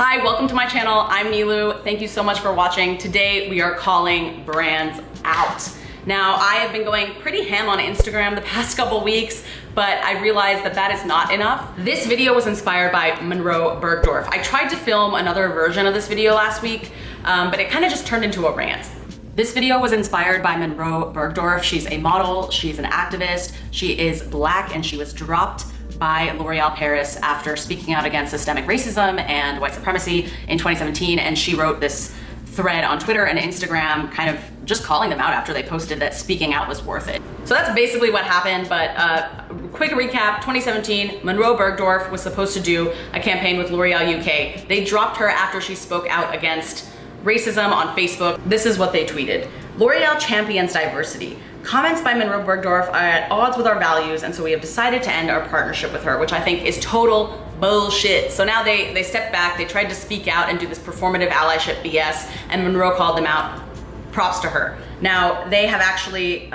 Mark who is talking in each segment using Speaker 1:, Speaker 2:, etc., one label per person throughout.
Speaker 1: Hi, welcome to my channel. I'm Nilu. Thank you so much for watching. Today we are calling brands out. Now, I have been going pretty ham on Instagram the past couple weeks, but I realized that that is not enough. This video was inspired by Munroe Bergdorf. I tried to film another version of this video last week, but it kind of just turned into a rant. This video was inspired by Munroe Bergdorf. She's a model, she's an activist, she is Black, and she was dropped by L'Oreal Paris after speaking out against systemic racism and white supremacy in 2017. And she wrote this thread on Twitter and Instagram kind of just calling them out after they posted that speaking out was worth it. So that's basically what happened, but quick recap, 2017, Munroe Bergdorf was supposed to do a campaign with L'Oreal UK. They dropped her after she spoke out against racism on Facebook. This is what they tweeted. L'Oreal champions diversity. Comments by Munroe Bergdorf are at odds with our values, and so we have decided to end our partnership with her, which I think is total bullshit. So now they stepped back, they tried to speak out and do this performative allyship BS, and Munroe called them out. Props to her. Now, they have actually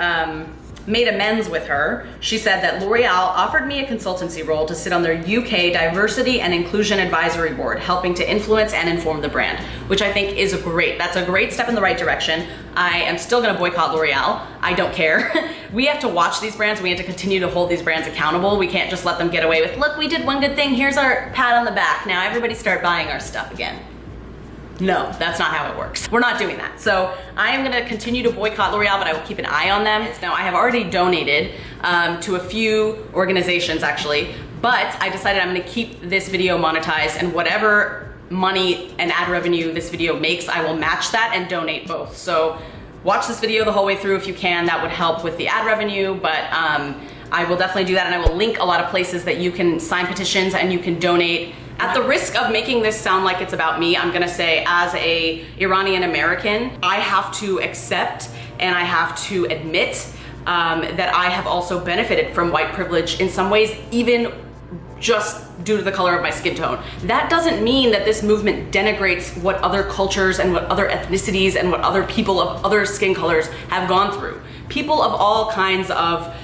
Speaker 1: made amends with her. She said that L'Oreal offered me a consultancy role to sit on their UK Diversity and Inclusion Advisory Board, helping to influence and inform the brand, which I think is great. That's a great step in the right direction. I am still gonna boycott L'Oreal. I don't care. We have to watch these brands. We have to continue to hold these brands accountable. We can't just let them get away with, look, we did one good thing. Here's our pat on the back. Now everybody start buying our stuff again. No, that's not how it works. We're not doing that. So I am gonna continue to boycott L'Oreal, but I will keep an eye on them. Now, I have already donated to a few organizations actually, but I decided I'm gonna keep this video monetized, and whatever money and ad revenue this video makes, I will match that and donate both. So watch this video the whole way through if you can. That would help with the ad revenue, but I will definitely do that, and I will link a lot of places that you can sign petitions and you can donate. At the risk of making this sound like it's about me, I'm gonna say, as a Iranian American, I have to accept and I have to admit that I have also benefited from white privilege in some ways, even just due to the color of my skin tone. That doesn't mean that this movement denigrates what other cultures and what other ethnicities and what other people of other skin colors have gone through. People of all kinds of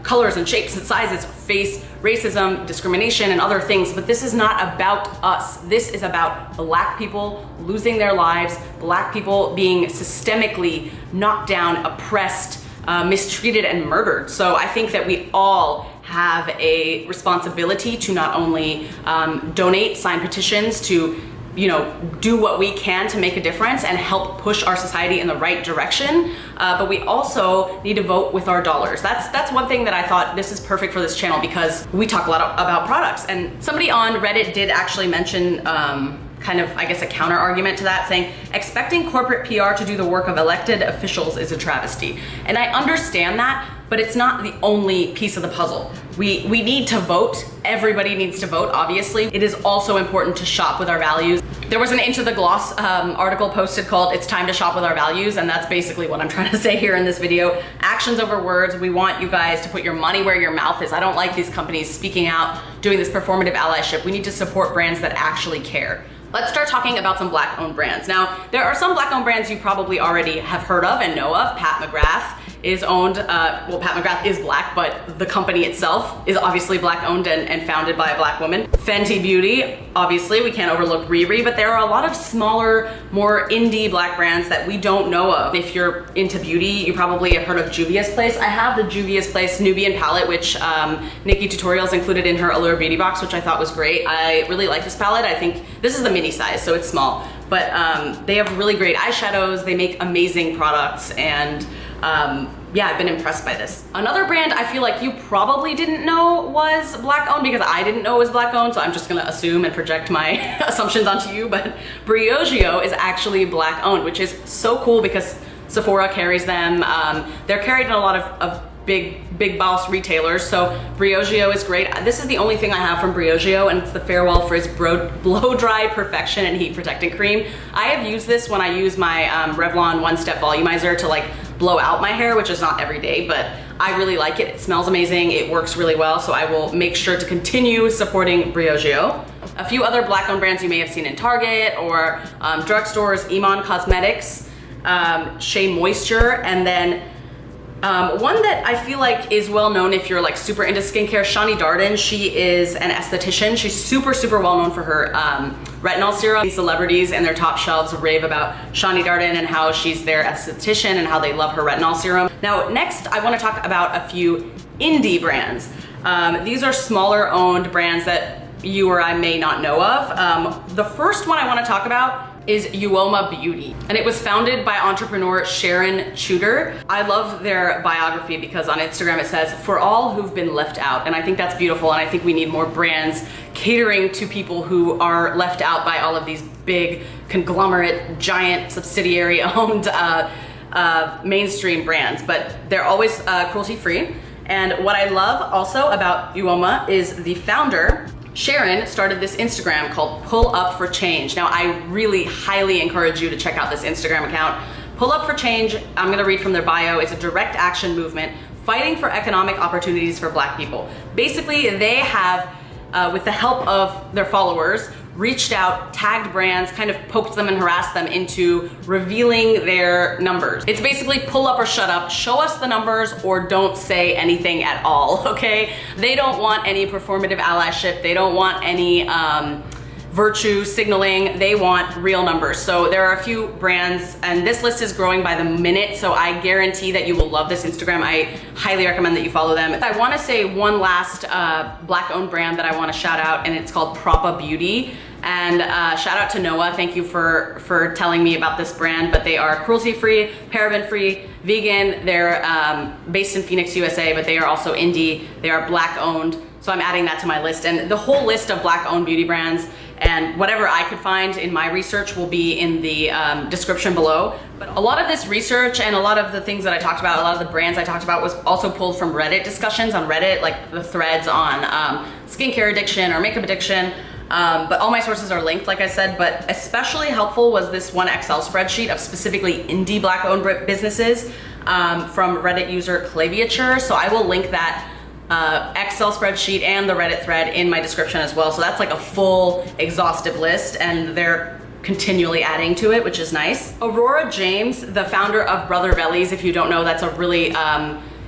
Speaker 1: colors and shapes and sizes face racism, discrimination, and other things, but this is not about us. This is about Black people losing their lives, Black people being systemically knocked down, oppressed, mistreated, and murdered. So I think that we all have a responsibility to not only donate, sign petitions, to do what we can to make a difference and help push our society in the right direction, but we also need to vote with our dollars. That's one thing that I thought this is perfect for this channel, because we talk a lot about products, and somebody on Reddit did actually mention kind of, I guess, a counter argument to that, saying expecting corporate PR to do the work of elected officials is a travesty. And I understand that, but it's not the only piece of the puzzle. We need to vote. Everybody needs to vote, obviously. It is also important to shop with our values. There was an Into the Gloss article posted called "It's Time to Shop with Our Values," and that's basically what I'm trying to say here in this video. Actions over words. We want you guys to put your money where your mouth is. I don't like these companies speaking out, doing this performative allyship. We need to support brands that actually care. Let's start talking about some Black-owned brands. Now, there are some Black-owned brands you probably already have heard of and know of. Pat McGrath is owned, well, Pat McGrath is Black, but the company itself is obviously Black-owned and founded by a Black woman. Fenty Beauty, obviously, we can't overlook Riri, but there are a lot of smaller, more indie Black brands that we don't know of. If you're into beauty, you probably have heard of Juvia's Place. I have the Juvia's Place Nubian palette, which Nikki Tutorials included in her Allure Beauty box, which I thought was great. I really like this palette. I think this is the mini size, so it's small, but they have really great eyeshadows. They make amazing products, and yeah, I've been impressed by this. Another brand I feel like you probably didn't know was Black owned, because I didn't know it was Black owned, so I'm just gonna assume and project my assumptions onto you, but Briogeo is actually Black owned, which is so cool because Sephora carries them. They're carried in a lot of big boss retailers, so Briogeo is great. This is the only thing I have from Briogeo, and it's the Farewell Frizz Blow Dry Perfection and Heat Protecting Cream. I have used this when I use my Revlon One Step Volumizer to like blow out my hair, which is not every day, but I really like it. It smells amazing, it works really well, so I will make sure to continue supporting Briogeo. A few other Black-owned brands you may have seen in Target or drugstores: Iman Cosmetics, Shea Moisture, and then One that I feel like is well known if you're like super into skincare, Shani Darden. She is an esthetician. She's super, super well known for her retinol serum. These celebrities and their top shelves rave about Shani Darden and how she's their esthetician and how they love her retinol serum. Now, next I want to talk about a few indie brands. These are smaller owned brands that you or I may not know of. The first one I want to talk about is Uoma Beauty, and it was founded by entrepreneur Sharon Chuter. I love their biography because on Instagram it says, "For all who've been left out," and I think that's beautiful, and I think we need more brands catering to people who are left out by all of these big conglomerate, giant subsidiary owned mainstream brands, but they're always cruelty-free. And what I love also about Uoma is the founder, Sharon, started this Instagram called Pull Up for Change. Now, I really highly encourage you to check out this Instagram account. Pull Up for Change, I'm gonna read from their bio, it's a direct action movement fighting for economic opportunities for Black people. Basically, they have, with the help of their followers, reached out, tagged brands, kind of poked them and harassed them into revealing their numbers. It's basically pull up or shut up, show us the numbers or don't say anything at all, okay? They don't want any performative allyship, they don't want any virtue signaling, they want real numbers. So there are a few brands, and this list is growing by the minute, so I guarantee that you will love this Instagram. I highly recommend that you follow them. I wanna say one last Black-owned brand that I wanna shout out, and it's called Propa Beauty. And shout out to Noah, thank you for telling me about this brand, but they are cruelty-free, paraben-free, vegan. They're based in Phoenix, USA, but they are also indie. They are Black-owned, so I'm adding that to my list. And the whole list of Black-owned beauty brands and whatever I could find in my research will be in the description below. But a lot of this research and a lot of the things that I talked about, a lot of the brands I talked about was also pulled from Reddit discussions on Reddit, like the threads on skincare addiction or makeup addiction. But all my sources are linked, like I said, but especially helpful was this one Excel spreadsheet of specifically indie Black-owned businesses from Reddit user Claviature. So I will link that Excel spreadsheet and the Reddit thread in my description as well. So that's like a full exhaustive list, and they're continually adding to it, which is nice. Aurora James, the founder of Brother Bellies, if you don't know, that's a really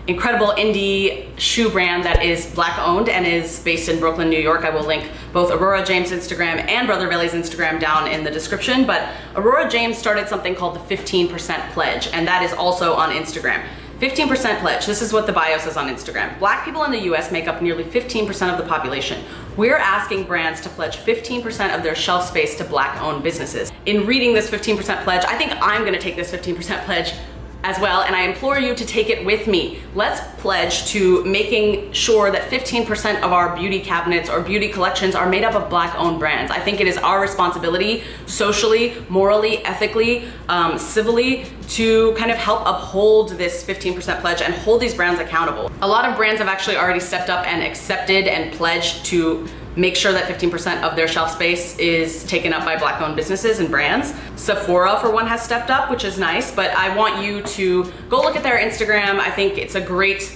Speaker 1: incredible indie shoe brand that is Black-owned and is based in Brooklyn, New York. I will link both Aurora James' Instagram and Brother Bellies' Instagram down in the description. But Aurora James started something called the 15% Pledge, and that is also on Instagram. 15% Pledge, this is what the bio says on Instagram. Black people in the US make up nearly 15% of the population. We're asking brands to pledge 15% of their shelf space to Black-owned businesses. In reading this 15% Pledge, I think I'm gonna take this 15% Pledge as well, and I implore you to take it with me. Let's pledge to making sure that 15% of our beauty cabinets or beauty collections are made up of Black-owned brands. I think it is our responsibility, socially, morally, ethically, civilly, to kind of help uphold this 15% pledge and hold these brands accountable. A lot of brands have actually already stepped up and accepted and pledged to make sure that 15% of their shelf space is taken up by Black-owned businesses and brands. Sephora, for one, has stepped up, which is nice, but I want you to go look at their Instagram. I think it's a great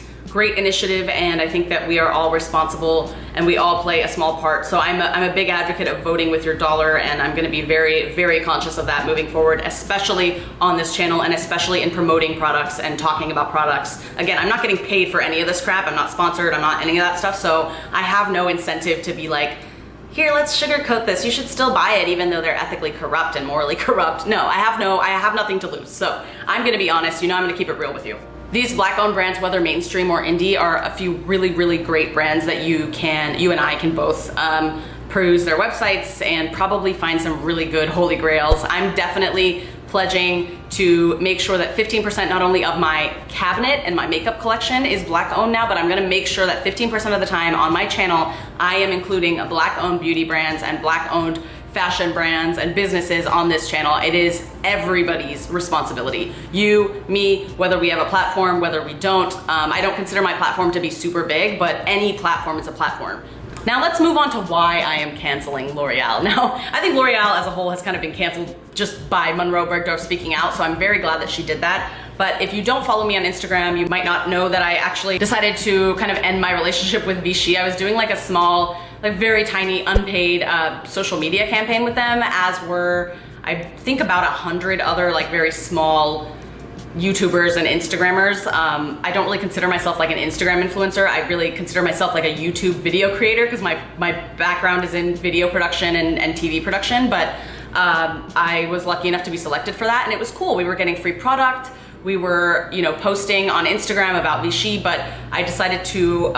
Speaker 1: initiative, and I think that we are all responsible and we all play a small part. So I'm a big advocate of voting with your dollar, and I'm gonna be very, very conscious of that moving forward, especially on this channel and especially in promoting products and talking about products. Again, I'm not getting paid for any of this crap. I'm not sponsored, I'm not any of that stuff, so I have no incentive to be like, here, let's sugarcoat this. You should still buy it even though they're ethically corrupt and morally corrupt. No, I have nothing to lose. So I'm gonna be honest, you know, I'm gonna keep it real with you. These Black-owned brands, whether mainstream or indie, are a few really, really great brands that you and I can both peruse their websites and probably find some really good holy grails. I'm definitely pledging to make sure that 15% not only of my cabinet and my makeup collection is Black-owned now, but I'm gonna make sure that 15% of the time on my channel, I am including Black-owned beauty brands and Black-owned fashion brands and businesses on this channel. It is everybody's responsibility. You, me, whether we have a platform, whether we don't. I don't consider my platform to be super big, but any platform is a platform. Now let's move on to why I am canceling L'Oreal. Now, I think L'Oreal as a whole has kind of been canceled just by Munroe Bergdorf speaking out, so I'm very glad that she did that. But if you don't follow me on Instagram, you might not know that I actually decided to kind of end my relationship with Vichy. I was doing like a small, like very tiny, unpaid social media campaign with them, as were, I think, about 100 other like very small YouTubers and Instagrammers. I don't really consider myself like an Instagram influencer. I really consider myself like a YouTube video creator because my background is in video production and TV production, but I was lucky enough to be selected for that, and it was cool. We were getting free product. We were, you know, posting on Instagram about Vichy, but I decided to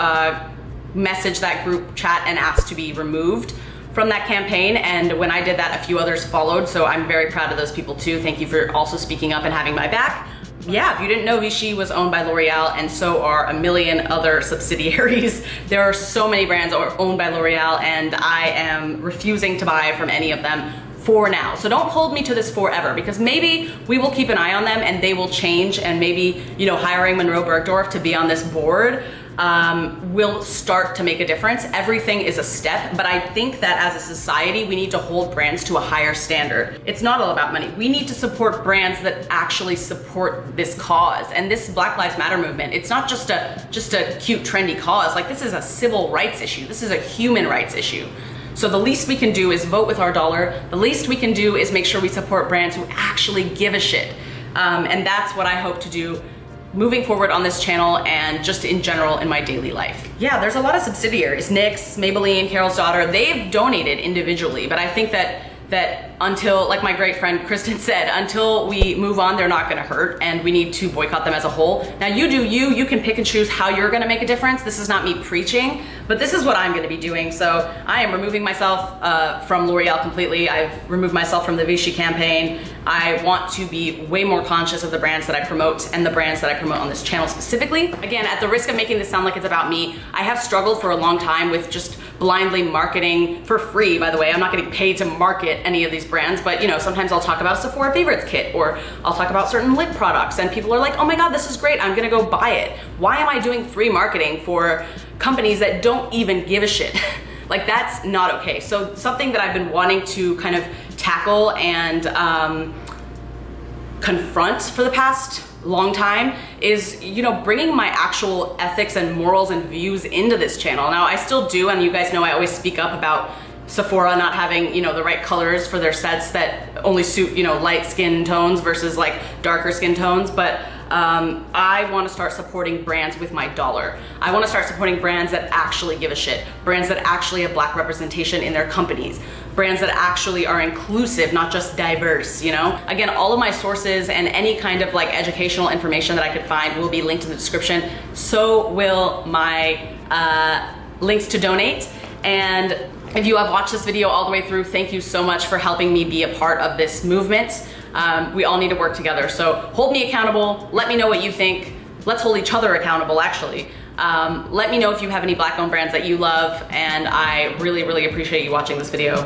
Speaker 1: message that group chat and ask to be removed from that campaign. And when I did that, a few others followed. So I'm very proud of those people too. Thank you for also speaking up and having my back. Yeah, if you didn't know, Vichy was owned by L'Oreal, and so are a million other subsidiaries. There are so many brands that are owned by L'Oreal, and I am refusing to buy from any of them for now. So don't hold me to this forever, because maybe we will keep an eye on them and they will change, and maybe, you know, hiring Munroe Bergdorf to be on this board will start to make a difference. Everything is a step, but I think that as a society, we need to hold brands to a higher standard. It's not all about money. We need to support brands that actually support this cause. And this Black Lives Matter movement, it's not just a cute, trendy cause. Like, this is a civil rights issue. This is a human rights issue. So the least we can do is vote with our dollar. The least we can do is make sure we support brands who actually give a shit. And that's what I hope to do moving forward on this channel and just in general in my daily life. Yeah, there's a lot of subsidiaries. NYX, Maybelline, Carol's Daughter, they've donated individually, but I think that until, like my great friend Kristen said, until we move on, they're not gonna hurt, and we need to boycott them as a whole. Now you do you can pick and choose how you're gonna make a difference. This is not me preaching, but this is what I'm gonna be doing. So I am removing myself from L'Oreal completely. I've removed myself from the Vichy campaign. I want to be way more conscious of the brands that I promote and the brands that I promote on this channel specifically. Again, at the risk of making this sound like it's about me, I have struggled for a long time with just blindly marketing for free, by the way. I'm not getting paid to market any of these brands, but you know, sometimes I'll talk about a Sephora favorites kit, or I'll talk about certain lip products, and people are like, oh my God, this is great, I'm gonna go buy it. Why am I doing free marketing for companies that don't even give a shit? Like, that's not okay. So something that I've been wanting to kind of tackle and confront for the past long time is, you know, bringing my actual ethics and morals and views into this channel. Now, I still do, and you guys know I always speak up about Sephora not having, you know, the right colors for their sets that only suit, you know, light skin tones versus like darker skin tones, but I want to start supporting brands with my dollar. I want to start supporting brands that actually give a shit, brands that actually have Black representation in their companies, brands that actually are inclusive, not just diverse, you know? Again, all of my sources and any kind of like educational information that I could find will be linked in the description. So will my links to donate. And if you have watched this video all the way through, thank you so much for helping me be a part of this movement. We all need to work together. So hold me accountable. Let me know what you think. Let's hold each other accountable, actually. Let me know if you have any Black-owned brands that you love, and I really, really appreciate you watching this video.